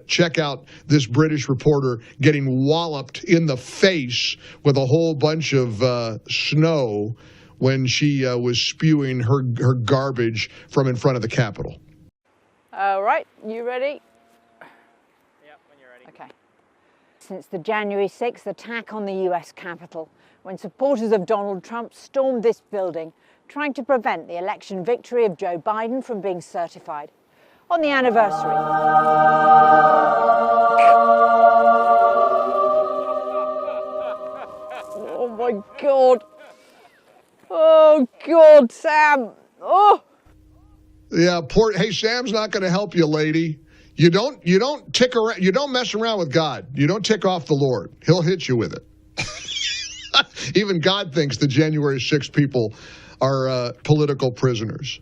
check out this British reporter getting walloped in the face with a whole bunch of snow when she was spewing her garbage from in front of the Capitol. All right, you ready? Yep, when you're ready. Okay. Since the January 6th attack on the US Capitol, when supporters of Donald Trump stormed this building, trying to prevent the election victory of Joe Biden from being certified. On the anniversary. Oh my God. Oh God, Sam. Oh. Yeah, hey, Sam's not going to help you, lady. You don't tick around. You don't mess around with God. You don't tick off the Lord. He'll hit you with it. Even God thinks the January 6th people are political prisoners.